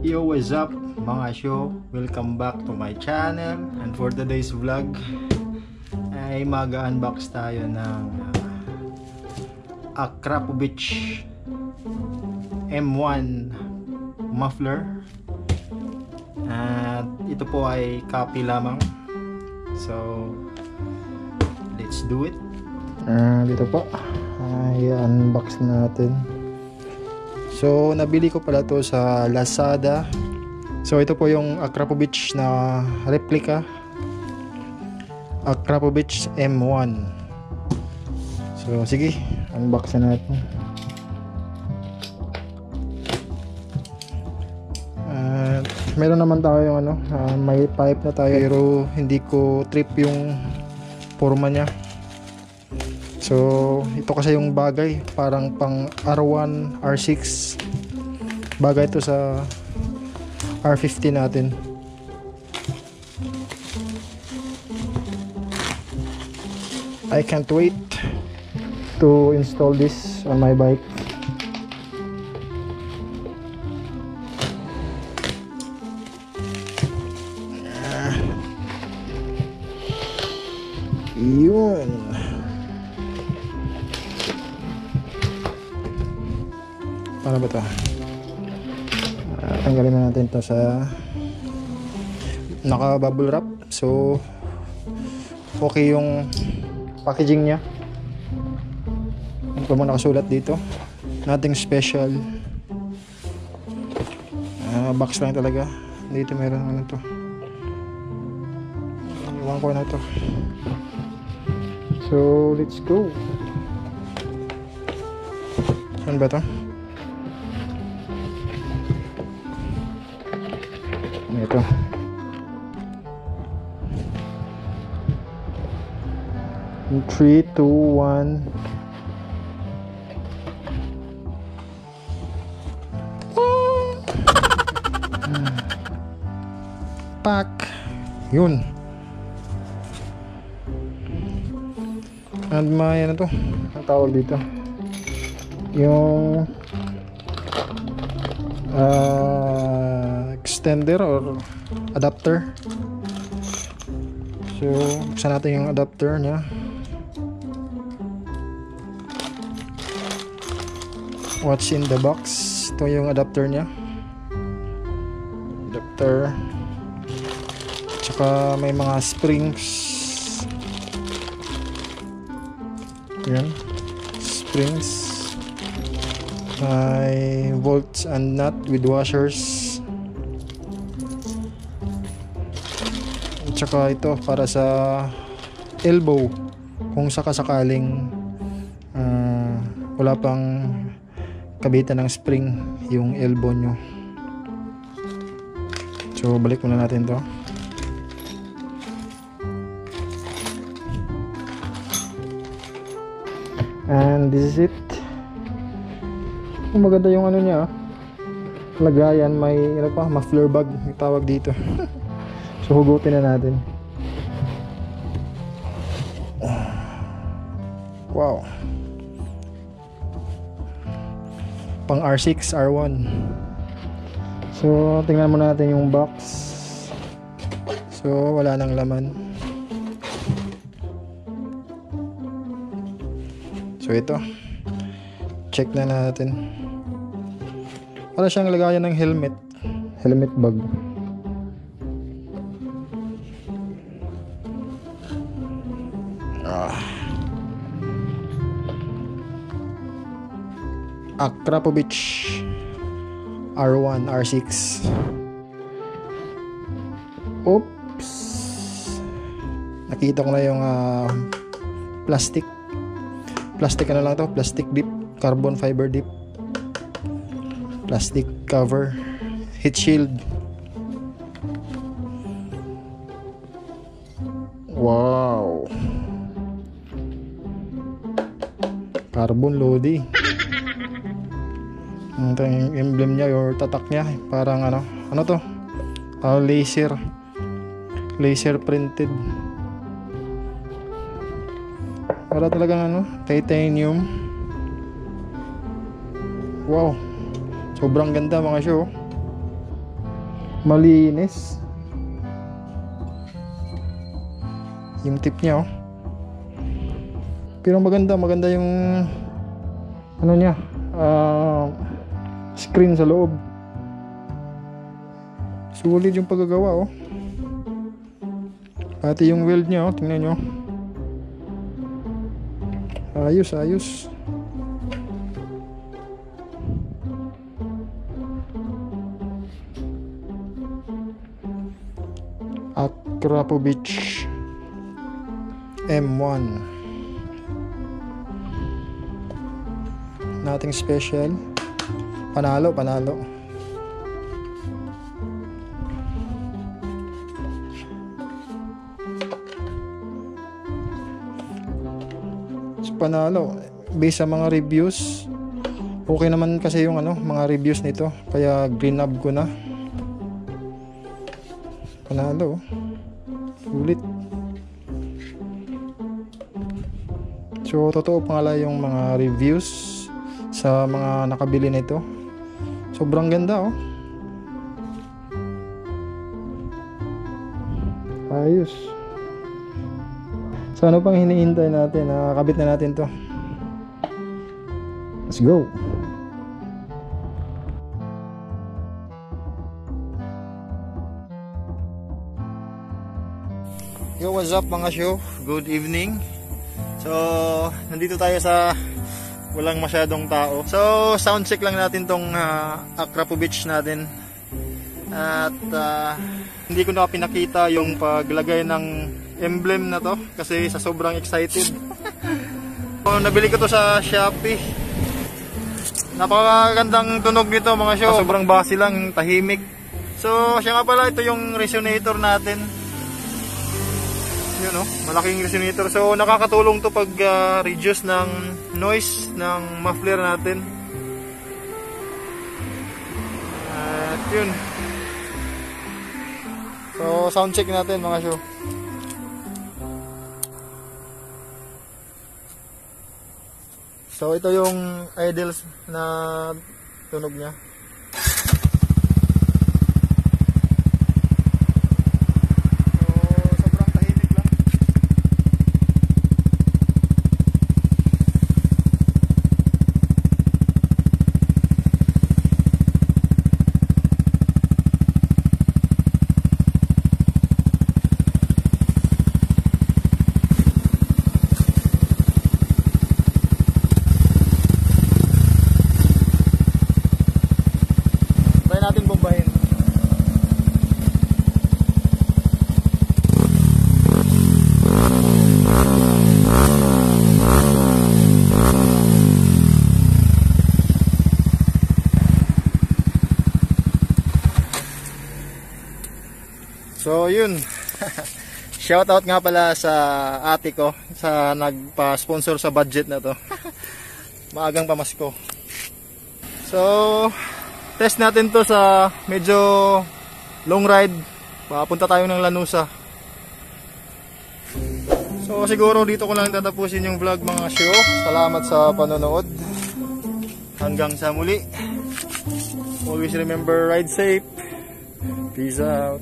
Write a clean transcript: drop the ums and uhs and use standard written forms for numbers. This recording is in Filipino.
Yo, what's up mga show? Welcome back to my channel. And for today's vlog ay mag-unbox tayo ng Akrapovic M1 muffler. At ito po ay copy lamang. So let's do it. Dito po i-unbox natin. So nabili ko pala to sa Lazada. So ito po yung Akrapovic na replica, Akrapovic M1. So sige, unboxin natin. Meron naman tayo yung may pipe na tayo, pero hindi ko trip yung forma niya. So ito kasi yung bagay, parang pang R1, R6. Bagay ito sa R50 natin. I can't wait to install this on my bike. Yun. Paano ba ito? Tanggalin na natin ito sa naka bubble wrap. So okay yung packaging nya. Ano pa mo nakasulat dito? Nothing special. Box lang talaga. Dito meron to. Iwan ko na ito. So let's go. Saan ba ito? Ito. In 3, 2, 1. Pack. Yun. And may ano to? Ang tawag dito. Yung extender or adapter. So buksan natin yung adapter nya. What's in the box? Ito yung adapter nya. Adapter. Tsaka may mga springs. Yan. Springs. May bolts and nut with washers. Tsaka ito para sa elbow kung sakasakaling wala pang kabitan ng spring yung elbow nyo. So balik muna natin to. And this is it. Maganda yung ano niya, lagayan. May muffler bag yung tawag dito. So hugutin na natin. Wow. Pang R6, R1. So tingnan muna natin yung box. So wala nang laman. So ito, check na natin. Para siyang lagayan ng helmet bag. Akrapovic R1, R6. Oops, nakita ko na yung plastic ano lang to, plastic dip, carbon fiber dip, plastic cover, heat shield. Wow, carbon lodi. Ito yung emblem nya or tatak nya, parang ano to, laser printed. Para talagang titanium. Wow, sobrang ganda mga show. malinis yung tip niya, oh. Pero maganda yung ano niya, screen sa loob. Sulit yung paggagawa, oh. Pati yung weld niya, oh, tingnan nyo. Ayos. Akrapovic M1. Nothing special. Panalo. Panalo based sa mga reviews. Okay naman kasi yung mga reviews nito, kaya green up ko na. Panalo, sulit. So totoo pala yung mga reviews sa mga nakabili nito. Sobrang ganda, oh. Ayos. So ano pang hinihintay natin? Nakakabit na natin to. Let's go. Yo, what's up mga show? Good evening. So nandito tayo sa walang masyadong tao. So sound check lang natin tong Akrapovic natin. At hindi ko na pinakita yung paglagay ng emblem na to kasi sa sobrang excited. So, nabili ko to sa Shopee. Napakagandang tunog nito mga show. Sobrang basi lang, tahimik. So siya nga pala, ito yung resonator natin. Yun, oh, malaking resonator. So nakakatulong to pag reduce ng noise ng muffler natin. At yun. So sound check natin mga show. So ito yung idles na tunog niya. Natin bombahin. So yun. Shoutout nga pala sa ate ko sa nagpa-sponsor sa budget na to. Maagang pamasko. So test natin to sa medyo long ride. Papunta tayo ng Lanusa. So siguro dito ko lang tatapusin yung vlog mga show. Salamat sa panonood. Hanggang sa muli. Always remember, ride safe. Peace out.